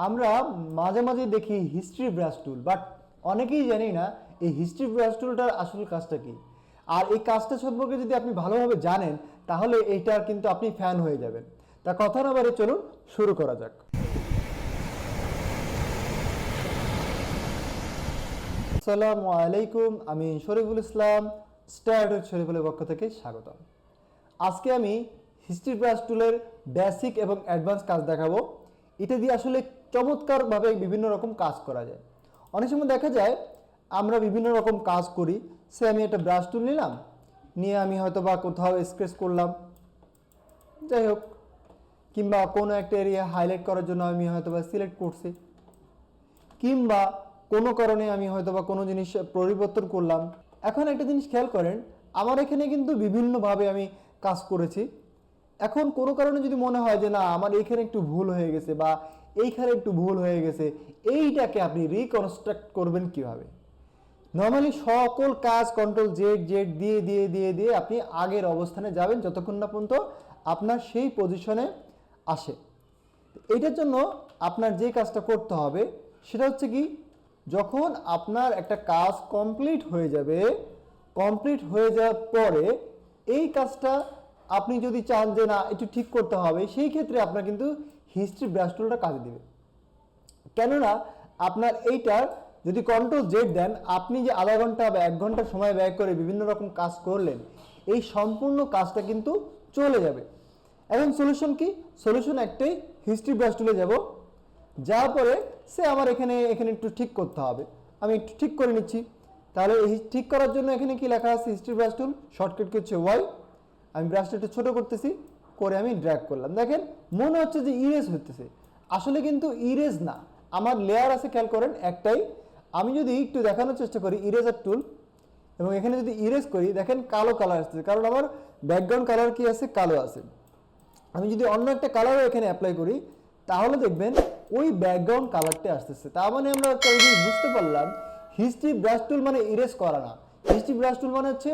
আমরা মাঝে মাঝে দেখি হিস্ট্রি ব্রাশ টুল, বাট অনেকেই জানি না এই হিস্ট্রি ব্রাশ টুলটার আসল কাজটা কি। আর এই কাজটা সম্পর্কে যদি আপনি ভালোভাবে জানেন তাহলে এইটার কিন্তু আপনি ফ্যান হয়ে যাবেন। তা কথা না বাড়িয়ে চলুন শুরু করা যাক। আসসালামু আলাইকুম, আমি শরীফুল ইসলাম, স্টার্ট শরীফুলের পক্ষ থেকে স্বাগতম। আজকে আমি হিস্ট্রি ব্রাশ টুলের বেসিক এবং অ্যাডভান্স কাজ দেখাবো। এটা দিয়ে আসলে চমৎকারভাবে বিভিন্ন রকম কাজ করা যায়। অনেক সময় দেখা যায় আমরা বিভিন্ন রকম কাজ করি, সে আমি একটা ব্রাশ টুল নিলাম, নিয়ে আমি হয়তো বা কোথাও স্কেচ করলাম, যাই হোক, কিংবা কোনো একটা এরিয়া হাইলাইট করার জন্য আমি হয়তো বা সিলেক্ট করছি, কিংবা কোনো কারণে আমি হয়তো বা কোনো জিনিস পরিবর্তন করলাম। এখন একটা জিনিস খেয়াল করেন, আমার এখানে কিন্তু বিভিন্নভাবে আমি কাজ করেছি। এখন কোনো কারণে যদি মনে হয় যে না আমার এইখানে একটু ভুল হয়ে গেছে বা এইখানে একটু ভুল হয়ে গেছে, এইটাকে আপনি রিকনস্ট্রাক্ট করবেন কিভাবে? নর্মালি সকল কাজ কন্ট্রোল জেড জেড দিয়ে দিয়ে দিয়ে দিয়ে আপনি আগের অবস্থানে যাবেন যতক্ষণ না পর্যন্ত আপনার সেই পজিশনে আসে। এইটার জন্য আপনার যে কাজটা করতে হবে সেটা হচ্ছে কি, যখন আপনার একটা কাজ কমপ্লিট হয়ে যাবে, কমপ্লিট হয়ে যাওয়ার পরে এই কাজটা আপনি যদি চান যে না একটু ঠিক করতে হবে, সেই ক্ষেত্রে আপনার কিন্তু হিস্ট্রি ব্রাশ টুলটা কাজে দিবে। কেননা আপনার এইটার যদি কন্ট্রোল জেড দেন, আপনি যে আধা ঘন্টা বা 1 ঘন্টা সময় ব্যয় করে বিভিন্ন রকম কাজ করলেন, এই সম্পূর্ণ কাজটা কিন্তু চলে যাবে। এখন সলিউশন কি? সলিউশন একটাই, হিস্ট্রি ব্রাশ টুলে যাব, যাওয়ার পরে সে আমার এখানে একটু ঠিক করতে হবে, আমি একটু ঠিক করে নিচ্ছি। তাহলে এই ঠিক করার জন্য এখানে কি লেখা আছে? হিস্ট্রি ব্রাশ টুল, শর্টকাট কি হচ্ছে ওয়াই। আমি ব্রাশটা একটু ছোটো করতেছি, করে আমি ড্র্যাগ করলাম। দেখেন মনে হচ্ছে যে ইরেজ হতেছে, আসলে কিন্তু ইরেজ না, আমার লেয়ার আছে, খেয়াল করেন একটাই। আমি যদি একটু দেখানোর চেষ্টা করি ইরেজার টুল, এবং এখানে যদি ইরেজ করি, দেখেন কালো কালার আসছে, কারণ আমার ব্যাকগ্রাউন্ড কালার কি আছে? কালো আছে। আমি যদি অন্য একটা কালারও এখানে অ্যাপ্লাই করি, তাহলে দেখবেন ওই ব্যাকগ্রাউন্ড কালারটা আসতেছে। তার মানে আমরা একটা জিনিস বুঝতে পারলাম, হিস্ট্রি ব্রাশ টুল মানে ইরেজ করা না। হিস্ট্রি ব্রাশ টুল মানে হচ্ছে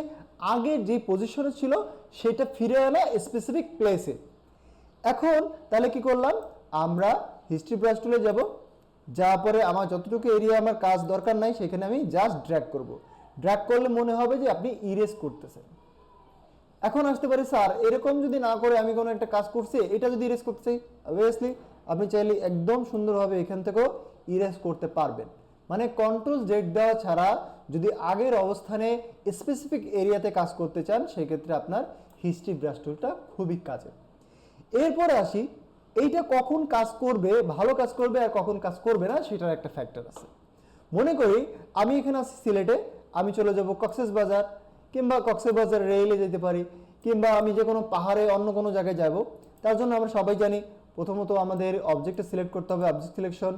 আগের যে পজিশনে ছিল সেটা ফিরে আনা স্পেসিফিক প্লেসে। এখন তাহলে কি করলাম, আমরা হিস্ট্রি ব্রাশ টুলে যাব, যাওয়ার পরে আমার যতটুকু এরিয়া আমার কাজ দরকার নাই সেখানে আমি জাস্ট ড্র্যাগ করব। ড্র্যাগ করলে মনে হবে যে আপনি ইরেজ করতেছেন। এখন আসতে পারে স্যার এরকম যদি না করে আমি কোনো একটা কাজ করছি, এটা যদি ইরেজ করতে চাই, অবভিয়াসলি আপনি চাইলে একদম সুন্দরভাবে এখান থেকেও ইরেজ করতে পারবেন। মানে কন্ট্রোল জেড দেওয়া ছাড়া যদি আগের অবস্থানে স্পেসিফিক এরিয়াতে কাজ করতে চান, সেক্ষেত্রে আপনার হিস্ট্রি ব্রাশ টুলটা খুবই কাজে। এরপরে আসি, এইটা কখন কাজ করবে, ভালো কাজ করবে আর কখন কাজ করবে না, সেটার একটা ফ্যাক্টর আছে। মনে করি আমি এখানে আছি সিলেটে, আমি চলে যাব কক্সবাজার, কিংবা কক্সবাজার রেলে যেতে পারি, কিংবা আমি যে কোনো পাহাড়ে অন্য কোনো জায়গায় যাব। তার জন্য আমরা সবাই জানি প্রথমত আমাদের অবজেক্টটা সিলেক্ট করতে হবে, অবজেক্ট সিলেকশন।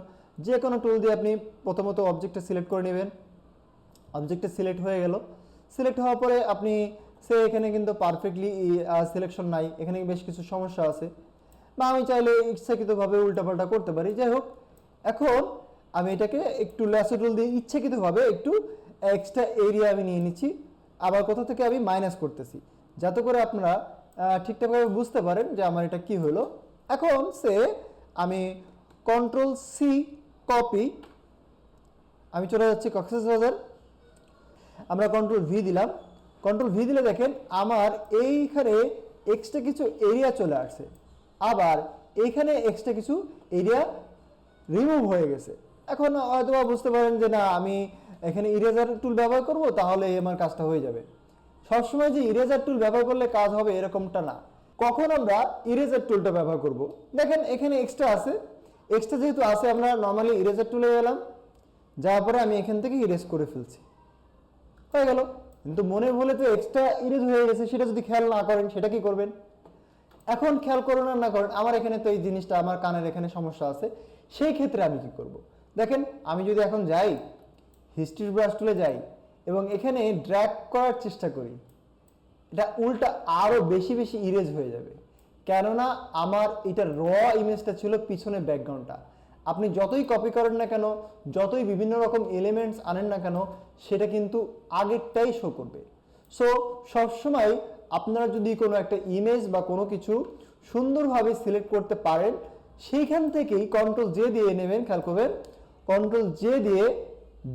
যে কোনো টুল দিয়ে আপনি প্রথমত অবজেক্টটা সিলেক্ট করে নেবেন। অবজেক্টটা সিলেক্ট হয়ে গেল, সিলেক্ট হওয়ার পরে আপনি এখানে কিন্তু পারফেক্টলি সিলেকশন নাই, এখানে বেশ কিছু সমস্যা আছে, বা আমি চাইলে ইচ্ছাকৃতভাবে উল্টাপাল্টা করতে পারি। যাই হোক, এখন আমি এটাকে একটু ল্যাসো টুল দিয়ে ইচ্ছাকৃতভাবে একটু এক্সট্রা এরিয়া আমি নিয়ে নিচ্ছি, আবার কোথা থেকে আমি মাইনাস করতেছি, যাতে করে আপনারা ঠিকঠাকভাবে বুঝতে পারেন যে আমার এটা কি হলো। এখন আমি কন্ট্রোল সি কপি, আমি চলে যাচ্ছি কক্সবাজার, আমরা কন্ট্রোল ভি দিলাম। কন্ট্রোল ভি দিলে দেখেন আমার এইখানে এক্সট্রা কিছু এরিয়া চলে আসছে, আবার এইখানে এক্সট্রা কিছু এরিয়া রিমুভ হয়ে গেছে। এখন হয়তো বুঝতে পারেন যে না আমি এখানে ইরেজার টুল ব্যবহার করব, তাহলে আমার কাজটা হয়ে যাবে। সবসময় যে ইরেজার টুল ব্যবহার করলে কাজ হবে এরকমটা না। কখন আমরা ইরেজার টুলটা ব্যবহার করব, দেখেন এখানে এক্সট্রা আছে, এক্সট্রা যেহেতু আছে আমরা নর্মালি ইরেজার টুলে গেলাম, যাওয়ার পরে আমি এখান থেকে ইরেজ করে ফেলছি, হয়ে গেল। কিন্তু মনে ভুলে তো এক্সট্রা ইরেজ হয়ে গেছে, সেটা যদি খেয়াল না করেন সেটা কি করবেন? এখন খেয়াল করুন আর না করেন, আমার এখানে তো এই জিনিসটা আমার কানের এখানে সমস্যা আছে, সেই ক্ষেত্রে আমি কি করব? দেখেন আমি যদি এখন যাই হিস্ট্রি ব্রাশ টুলে যাই এবং এখানে ড্র্যাগ করার চেষ্টা করি, এটা উল্টা আরও বেশি বেশি ইরেজ হয়ে যাবে। কেননা আমার এটা র ইমেজটা ছিল পিছনে ব্যাকগ্রাউন্ডটা, আপনি যতই কপি করেন না কেন, যতই বিভিন্ন রকম এলিমেন্টস আনেন না কেন, সেটা কিন্তু আগেরটাই শো করবে। সো সবসময় আপনারা যদি কোনো একটা ইমেজ বা কোনো কিছু সুন্দরভাবে সিলেক্ট করতে পারেন, সেইখান থেকেই কন্ট্রোল জে দিয়ে নেবেন, খেয়াল করবেন কন্ট্রোল জে দিয়ে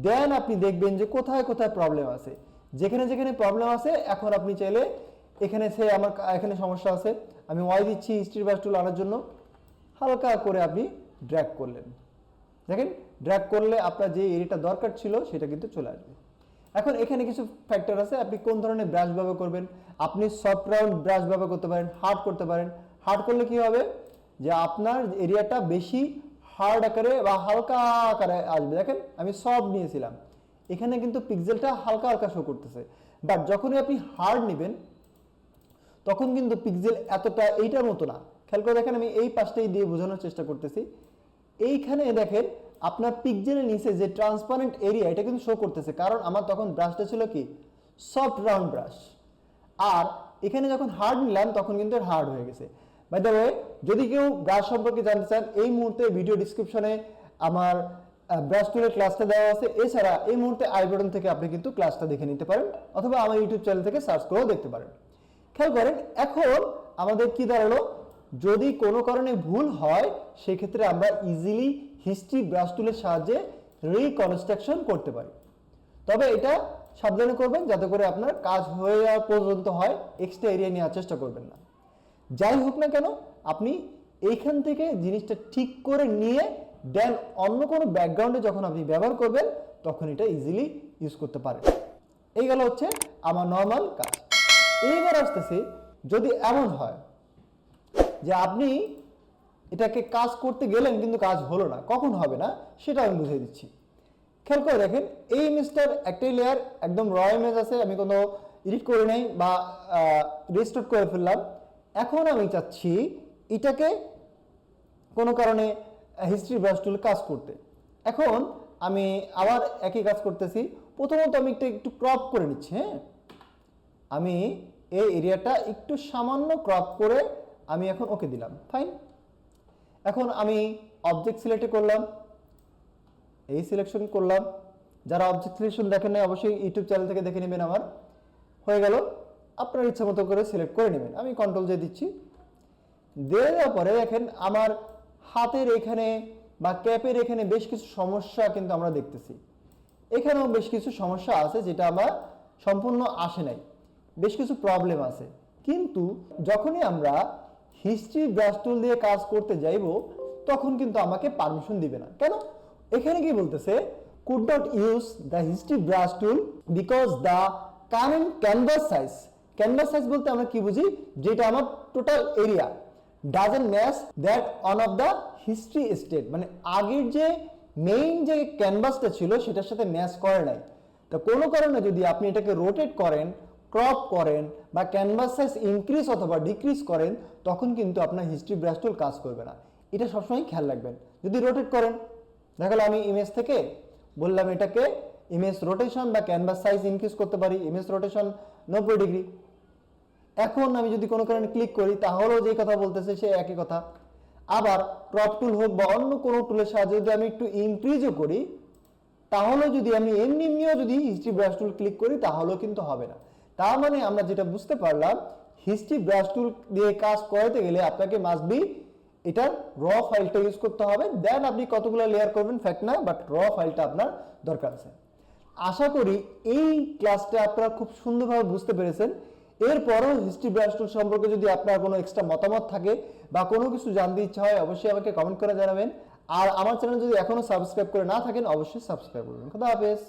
দেন আপনি দেখবেন যে কোথায় কোথায় প্রবলেম আছে, যেখানে যেখানে প্রবলেম আছে এখন আপনি চাইলে এখানে আমার এখানে সমস্যা আছে, আমি ওয়াই দিচ্ছি হিস্ট্রি ব্রাশ টুল আনার জন্য, হালকা করে আপনি ড্র্যাগ করলেন, দেখেন ড্র্যাগ করলে আপনার যে এরিয়াটা দরকার ছিল সেটা কিন্তু চলে আসবে। এখন এখানে কিছু ফ্যাক্টর আছে, আপনি কোন ধরনের ব্রাশ ব্যবহার করবেন, আপনি সফট রাউন্ড ব্রাশ ব্যবহার করতে পারেন, হার্ড করতে পারেন। হার্ড করলে কি হবে যে আপনার এরিয়াটা বেশি হার্ড আকারে বা হালকা আকারে আসবে। দেখেন আমি সফট নিয়েছিলাম, এখানে কিন্তু পিক্সেলটা হালকা হালকা শো করতেছে, বাট যখনই আপনি হার্ড নেবেন তখন কিন্তু পিক্সেল এতটা এইটার মতো না। খেয়াল করে দেখেন আমি এই পাশটাই দিয়ে বোঝানোর চেষ্টা করতেছি, এইখানে দেখেন আপনার পিক্সেলের নিচে যে ট্রান্সপারেন্ট এরিয়া এটা কিন্তু শো করতেছে, কারণ আমার তখন ব্রাশটা ছিল কি সফট রাউন্ড ব্রাশ, আর এখানে যখন হার্ড নিলাম তখন কিন্তু হার্ড হয়ে গেছে। বাই দ্য ওয়ে, যদি কেউ ব্রাশ সম্পর্কে জানতে চান এই মুহূর্তে ভিডিও ডিসক্রিপশনে আমার ব্রাশ টুলের ক্লাসটা দেওয়া আছে, এছাড়া এই মুহূর্তে আই বাটন থেকে আপনি কিন্তু ক্লাসটা দেখে নিতে পারেন, অথবা আমার ইউটিউব চ্যানেল থেকে সার্চ করেও দেখতে পারেন। খেয়াল করেন এখন আমাদের কি দাঁড়ালো, যদি কোনো কারণে ভুল হয় সেক্ষেত্রে আমরা ইজিলি হিস্ট্রি ব্রাশ টুলের সাহায্যে রিকনস্ট্রাকশন করতে পারি। তবে এটা সাবধানে করবেন যাতে করে আপনার কাজ হয়ে যাওয়া পর্যন্ত হয়, এক্সট্রা এরিয়া নেওয়ার চেষ্টা করবেন না। যাই হোক না কেন আপনি এইখান থেকে জিনিসটা ঠিক করে নিয়ে দেন অন্য কোনো ব্যাকগ্রাউন্ডে যখন আপনি ব্যবহার করবেন তখন এটা ইজিলি ইউজ করতে পারেন। এই গেল হচ্ছে আমার নর্মাল কাজ। এইবার আসতেছি, যদি এমন হয় যে আপনি এটাকে কাজ করতে গেলেন কিন্তু কাজ হলো না, কখন হবে না সেটা আমি বুঝিয়ে দিচ্ছি। খেয়াল করে দেখেন এই ইমেজটার একটাই লেয়ার একদম র ইমেজ আছে, আমি কোনো এডিট করে নেই বা রিস্টোর করে ফেললাম। এখন আমি চাচ্ছি এটাকে কোনো কারণে হিস্ট্রি ব্রাশ টুলে কাজ করতে। এখন আমি আবার একই কাজ করতেছি, প্রথমত আমি একটু ক্রপ করে নিচ্ছি। হ্যাঁ, আমি এই এরিয়াটা একটু সামান্য ক্রপ করে আমি এখন ওকে দিলাম, ফাইন। এখন আমি অবজেক্ট সিলেক্ট করলাম, এই সিলেকশন করলাম, যারা অবজেক্ট সিলেকশন দেখেন না অবশ্যই ইউটিউব চ্যানেল থেকে দেখে নেবেন, আমার হয়ে গেল। আপনার ইচ্ছা মতো করে সিলেক্ট করে নেবেন, আমি কন্ট্রোল জে দিচ্ছি। দিয়ে দেওয়ার পরে দেখেন আমার হাতের এখানে বা ক্যাপের এখানে বেশ কিছু সমস্যা কিন্তু আমরা দেখতেছি, এখানেও বেশ কিছু সমস্যা আছে যেটা আমার সম্পূর্ণ আসে নাই, বেশ কিছু প্রবলেম আছে। কিন্তু যখনই আমরা হিস্ট্রি ব্রাশ টুল দিয়ে কাজ করতে যাইব তখন কিন্তু আমাকে পারমিশন দিবে না। কেন? এখানে কি বলতেছে, could not use the history brush tool because the current canvas size বলতে আমরা কি বুঝি, যেটা আমার total area doesn't match that on of the history state, মানে আগের যে মেইন যে ক্যানভাসটা ছিল সেটার সাথে ম্যাচ করে নাই। তো কোনো কারণে যদি আপনি এটাকে রোটেট করেন, ক্রপ করেন বা ক্যানভাস সাইজ ইনক্রিজ অথবা ডিক্রিজ করেন তখন কিন্তু আপনার হিস্ট্রি ব্রাশ টুল কাজ করবে না, এটা সবসময় খেয়াল রাখবেন। যদি রোটেট করেন, দেখা গেল আমি ইমেজ থেকে বললাম এটাকে ইমেজ রোটেশন বা ক্যানভাস সাইজ ইনক্রিজ করতে পারি, ইমেজ রোটেশন 90 ডিগ্রি। এখন আমি যদি কোনো কারণে ক্লিক করি তাহলেও যে কথা বলতেছে সে একই কথা। আবার ক্রপ টুল হোক বা অন্য কোনো টুলের সাহায্যে যদি আমি একটু ইনক্রিজও করি তাহলে যদি আমি এমনিও যদি হিস্ট্রি ব্রাশ টুল ক্লিক করি তাহলেও কিন্তু হবে না। তার মানে আমরা যেটা বুঝতে পারলাম, হিস্ট্রি ব্রাশ টুল দিয়ে কাজ করাতে গেলে আপনাকে মাস্ট বি এটার র ফাইলটা ইউজ করতে হবে, দেন আপনি কতগুলো লেয়ার করবেন ফ্যাক্ট না, বাট র ফাইলটা আপনার দরকার আছে। আশা করি এই ক্লাসটা আপনারা খুব সুন্দরভাবে বুঝতে পেরেছেন। এরপরও হিস্ট্রি ব্রাশ টুল সম্পর্কে যদি আপনার কোনো এক্সট্রা মতামত থাকে বা কোনো কিছু জানতে ইচ্ছা হয় অবশ্যই আমাকে কমেন্ট করে জানাবেন। আর আমার চ্যানেল যদি এখনো সাবস্ক্রাইব করে না থাকেন অবশ্যই সাবস্ক্রাইব করবেন। খুদা হাফেজ।